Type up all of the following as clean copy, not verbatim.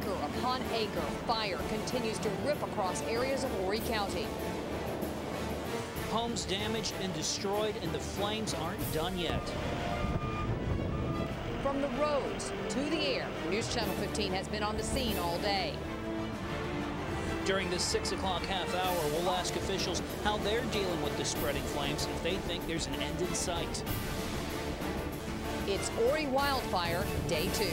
Acre upon acre, fire continues to rip across areas of Horry County. Homes damaged and destroyed, and the flames aren't done yet. From the roads to the air, News Channel 15 has been on the scene all day. During this 6 o'clock half hour, we'll ask officials how they're dealing with the spreading flames, if they think there's an end in sight. It's Horry Wildfire Day 2.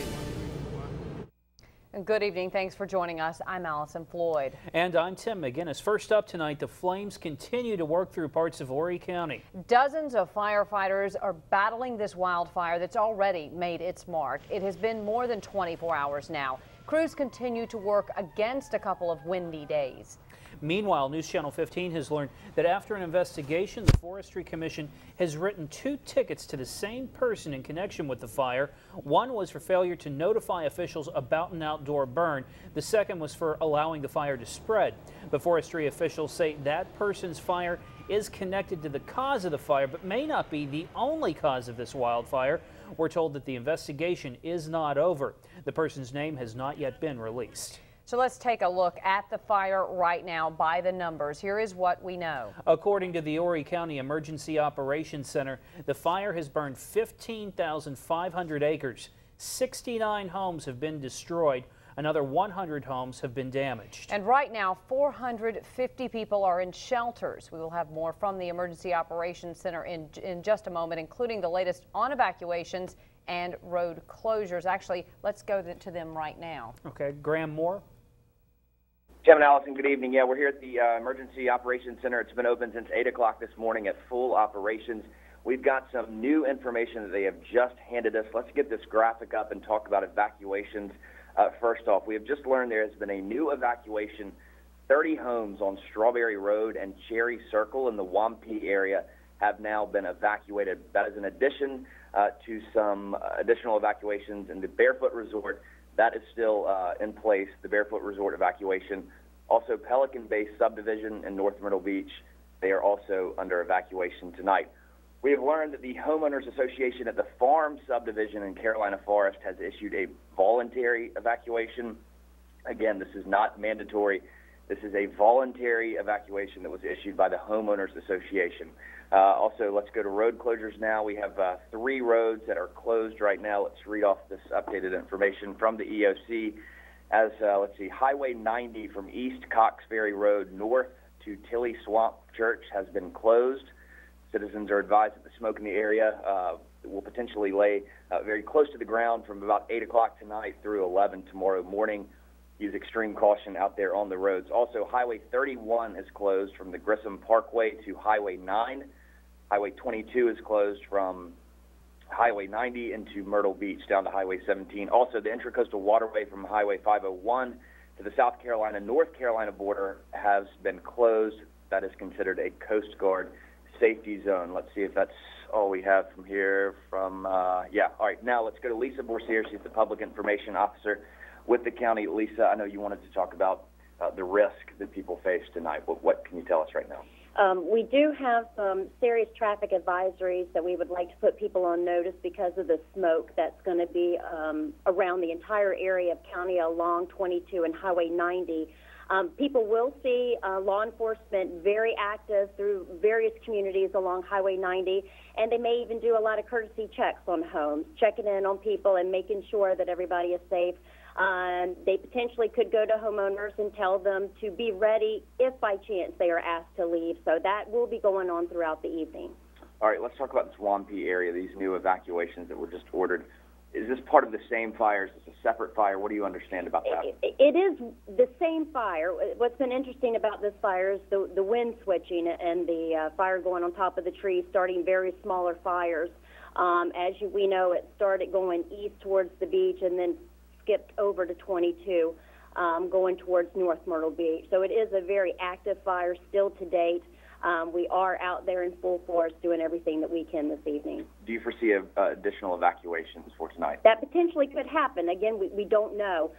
Good evening. Thanks for joining us. I'm Allison Floyd. And I'm Tim McGinnis. First up tonight, the flames continue to work through parts of Horry County. Dozens of firefighters are battling this wildfire that's already made its mark. It has been more than 24 hours now. Crews continue to work against a couple of windy days. Meanwhile, News Channel 15 has learned that after an investigation, the Forestry Commission has written 2 tickets to the same person in connection with the fire. One was for failure to notify officials about an outdoor burn. The second was for allowing the fire to spread. The forestry officials say that person's fire is connected to the cause of the fire, but may not be the only cause of this wildfire. We're told that the investigation is not over. The person's name has not yet been released. So let's take a look at the fire right now by the numbers. Here is what we know. According to the Horry County Emergency Operations Center, the fire has burned 15,500 acres. 69 homes have been destroyed. Another 100 homes have been damaged. And right now, 450 people are in shelters. We will have more from the Emergency Operations Center in just a moment, including the latest on evacuations and road closures. Actually, let's go to them right now. Okay, Graeme Moore. Tim and Allison, good evening. Yeah, we're here at the Emergency Operations Center. It's been open since 8 o'clock this morning at full operations. We've got some new information that they have just handed us. Let's get this graphic up and talk about evacuations. First off, we have just learned there has been a new evacuation. 30 homes on Strawberry Road and Cherry Circle in the Wpde area have now been evacuated. That is in addition to some additional evacuations in the Barefoot Resort. That is still in place, the Barefoot Resort evacuation. Also, Pelican Bay Subdivision in North Myrtle Beach, they are also under evacuation tonight. We have learned that the Homeowners Association at the Farm Subdivision in Carolina Forest has issued a voluntary evacuation. Again, this is not mandatory. This is a voluntary evacuation that was issued by the Homeowners Association. Also, let's go to road closures now. We have 3 roads that are closed right now. Let's read off this updated information from the EOC. As let's see, Highway 90 from East Cox Ferry Road north to Tilly Swamp Church has been closed. Citizens are advised that the smoke in the area will potentially lay very close to the ground from about 8 o'clock tonight through 11 tomorrow morning. Use extreme caution out there on the roads. Also, Highway 31 is closed from the Grissom Parkway to Highway 9. Highway 22 is closed from Highway 90 into Myrtle Beach down to Highway 17. Also, the Intracoastal Waterway from Highway 501 to the South Carolina-North Carolina border has been closed. That is considered a Coast Guard safety zone. Let's see if that's all we have from here. Yeah, all right, now let's go to Lisa Borsier. She's the Public Information Officer with the county. Lisa, I know you wanted to talk about the risk that people face tonight. What can you tell us right now? We do have some serious traffic advisories that we would like to put people on notice because of the smoke that's going to be around the entire area of county along 22 and Highway 90. People will see law enforcement very active through various communities along Highway 90, and they may even do a lot of courtesy checks on homes, checking in on people and making sure that everybody is safe. They potentially could go to homeowners and tell them to be ready if by chance they are asked to leave. So that will be going on throughout the evening. All right, let's talk about this Wpde area, these new evacuations that were just ordered. Is this part of the same fire? Is this a separate fire? What do you understand about that? It is the same fire. What's been interesting about this fire is the wind switching and the fire going on top of the tree, starting very smaller fires. We know, it started going east towards the beach and then skipped over to 22, going towards North Myrtle Beach. So it is a very active fire still to date. We are out there in full force doing everything that we can this evening. Do you foresee additional evacuations for tonight? That potentially could happen. Again, we don't know.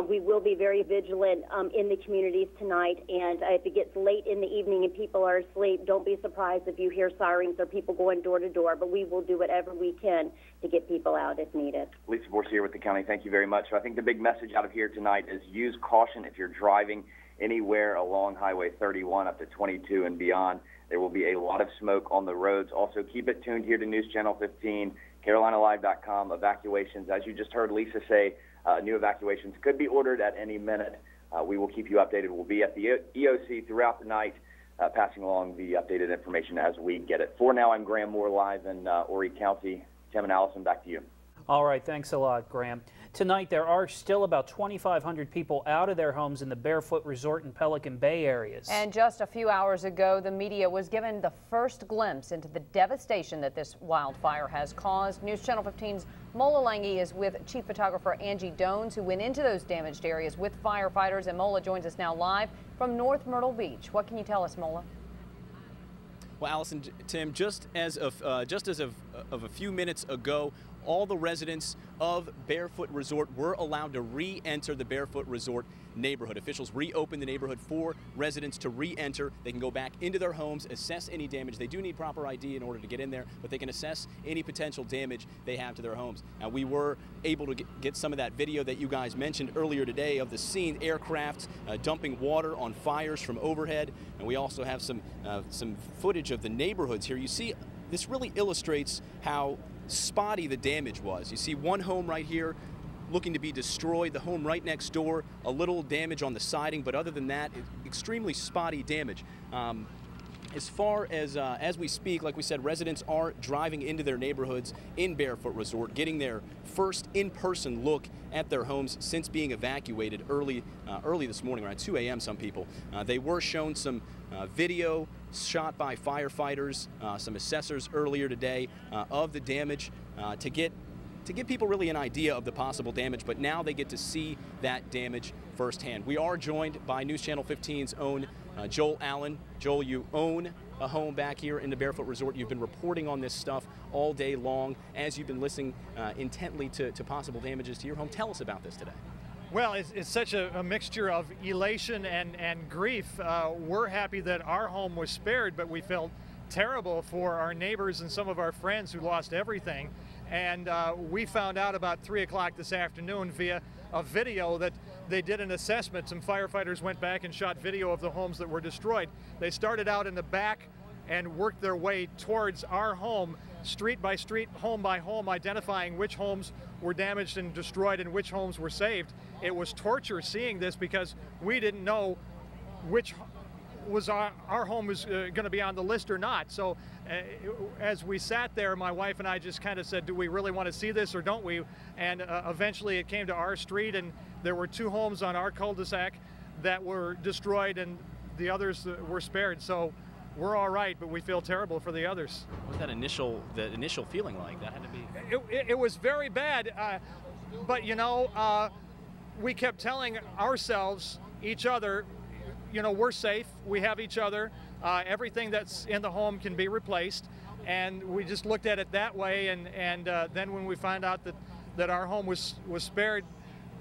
We will be very vigilant in the communities tonight, and if it gets late in the evening and people are asleep, don't be surprised if you hear sirens or people going door to door, but we will do whatever we can to get people out if needed. Lisa Borsier with the county, thank you very much. So I think the big message out of here tonight is use caution if you're driving anywhere along Highway 31 up to 22 and beyond. There will be a lot of smoke on the roads. Also, keep it tuned here to News Channel 15, CarolinaLive.com. Evacuations, as you just heard Lisa say, new evacuations could be ordered at any minute. We will keep you updated. We'll be at the EOC throughout the night, passing along the updated information as we get it. For now, I'm Graeme Moore, live in Horry County. Tim and Allison, back to you. All right, thanks a lot, Graeme. Tonight, there are still about 2,500 people out of their homes in the Barefoot Resort and Pelican Bay areas. And just a few hours ago, the media was given the first glimpse into the devastation that this wildfire has caused. News Channel 15's Mola Lenghi is with Chief Photographer Angie Dones, who went into those damaged areas with firefighters. And Mola joins us now live from North Myrtle Beach. What can you tell us, Mola? Well, Allison, Tim, just as of a few minutes ago, all the residents of Barefoot Resort were allowed to re-enter the Barefoot Resort neighborhood. Officials reopened the neighborhood for residents to re-enter. They can go back into their homes, assess any damage. They do need proper ID in order to get in there, but they can assess any potential damage they have to their homes. Now, we were able to get some of that video that you guys mentioned earlier today of the scene, aircraft dumping water on fires from overhead, and we also have some footage of the neighborhoods here. You see, this really illustrates how spotty the damage was. You see one home right here looking to be destroyed, the home right next door, a little damage on the siding, but other than that, extremely spotty damage. As far as we speak, like we said, residents are driving into their neighborhoods in Barefoot Resort, getting their first in-person look at their homes since being evacuated early this morning, around 2 a.m. Some people. They were shown some video shot by firefighters, some assessors earlier today of the damage to give people really an idea of the possible damage, but now they get to see that damage firsthand. We are joined by News Channel 15's own Joel Allen. Joel, you own a home back here in the Barefoot Resort. You've been reporting on this stuff all day long as you've been listening intently to possible damages to your home. Tell us about this today. Well, it's such a mixture of elation and grief. We're happy that our home was spared, but we felt terrible for our neighbors and some of our friends who lost everything. And we found out about 3 o'clock this afternoon via a video that they did an assessment. Some firefighters went back and shot video of the homes that were destroyed. They started out in the back and worked their way towards our home, street by street, home by home, identifying which homes were damaged and destroyed and which homes were saved. It was torture seeing this because we didn't know which was our home was going to be on the list or not. So as we sat there, my wife and I just kind of said, do we really want to see this or don't we? And eventually it came to our street, and there were 2 homes on our cul-de-sac that were destroyed and the others were spared. So we're all right, but we feel terrible for the others. What was that initial feeling like? That had to be... It was very bad, but you know, we kept telling ourselves, each other, you know, we're safe, we have each other, everything that's in the home can be replaced, and we just looked at it that way, and then when we find out that our home was spared,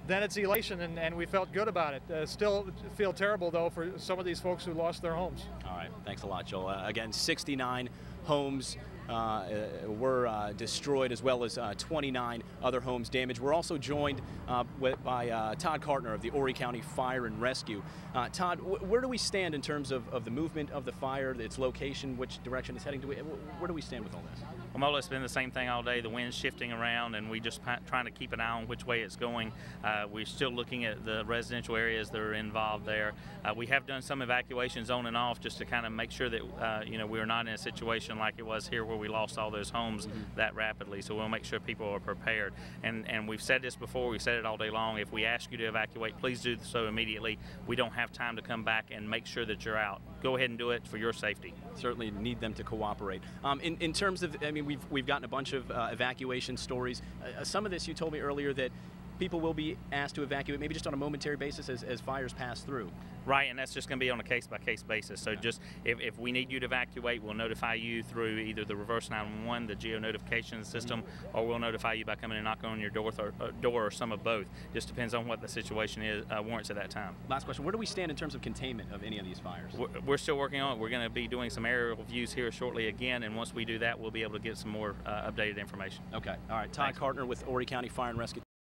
then it's elation, and we felt good about it. Still feel terrible, though, for some of these folks who lost their homes. All right, thanks a lot, Joel. Again, 69 homes were destroyed, as well as 29 other homes damaged. We're also joined by Todd Cartner of the Horry County Fire and Rescue. Todd, where do we stand in terms of the movement of the fire, its location, which direction it's heading to? Where do we stand with all this? Well, Mola, it's been the same thing all day. The wind's shifting around, and we just trying to keep an eye on which way it's going. We're still looking at the residential areas that are involved there. We have done some evacuations on and off just to kind of make sure that you know, we're not in a situation like it was here where we lost all those homes that rapidly. So we'll make sure people are prepared. And we've said this before. We've said it all day long. If we ask you to evacuate, please do so immediately. We don't have time to come back and make sure that you're out. Go ahead and do it for your safety. Certainly need them to cooperate. In terms of, I mean, we've gotten a bunch of evacuation stories. Some of this, you told me earlier that people will be asked to evacuate, maybe just on a momentary basis as fires pass through. Right, and that's just going to be on a case-by-case basis. So just if we need you to evacuate, we'll notify you through either the reverse 911, the geo-notification system, or we'll notify you by coming and knocking on your door or some of both. Just depends on what the situation is warrants at that time. Last question, where do we stand in terms of containment of any of these fires? We're still working on it. We're going to be doing some aerial views here shortly again, and once we do that, we'll be able to get some more updated information. Okay, all right. Todd Cartner with Horry County Fire and Rescue.